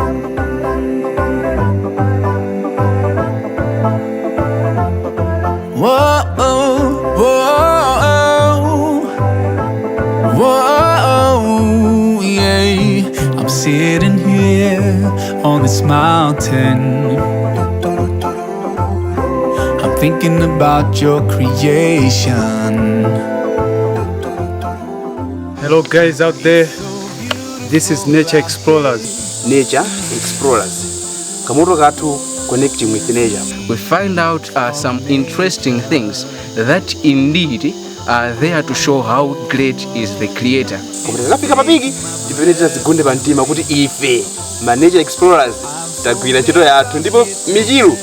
Whoa, whoa, whoa, yeah. I'm sitting here on this mountain. I'm thinking about your creation. Hello guys out there, this is Nature Explorers. Nature Explorers. Kamoto Gatu connecting with nature. We find out some interesting things that indeed are there to show how great is the Creator. Tikafika papiki tipenetera zigunde pantima kuti ife ma Nature Explorers tagwira ntchito yathu ndipo Michiru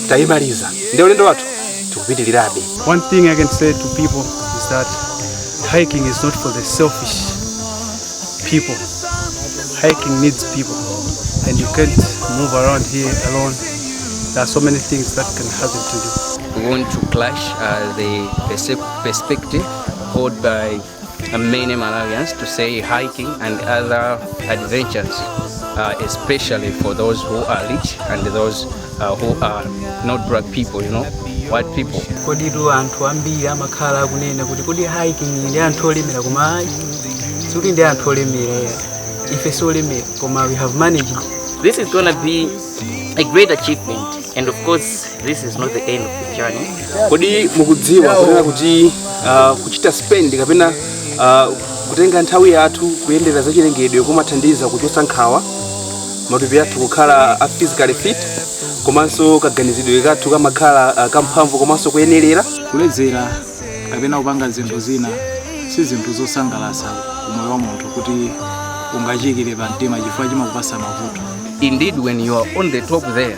tayimaliza. Ndi ulendo wathu tikupitirirabe. One thing I can say to people is that hiking is not for the selfish people. Hiking needs people, and you can't move around here alone. There are so many things that can happen to you. We want to clash the perspective held by many Malawians to say hiking and other adventures, especially for those who are rich and those who are not black people, you know, white people. Kodi tu anthu ambiri amakhala kunena kuti hiking ndi anthu olemera koma suti ndi anthu olemera ife solemera koma we have managed. This is gonna be a great achievement, and of course this is not the end of the journey. Kodi mukudziwa kunena kuti kuchita spend kapena kutenga nthawi yathu kuyendera za chilengedwe kumathandiza kuchotsa nkhawa matupi athu kukhala physically fit komanso kaganizidwe kathu kamakhala kamphamvu komanso kuyenerera. Kuledzera kapena kupanga zinthu zina si zinthu zosangalatsa kumoyo wa munthu kuti ungachikire pa mtima chifukwa chimakupasa mavuto. Indeed, when you are on the top there,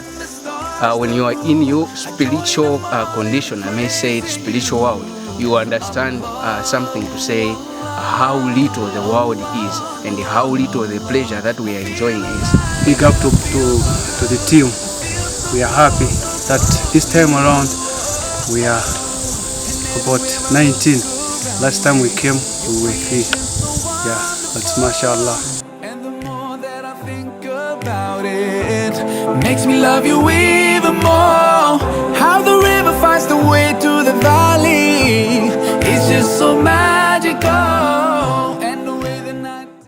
when you are in your spiritual condition, I may say it, spiritual world, you understand something to say how little the world is and how little the pleasure that we are enjoying is. Big up to the team. We are happy that this time around we are about 19. Last time we came we were 3. Yeah, that's mashallah. Makes me love you even more. How the river finds the way to the valley, it's just so magical.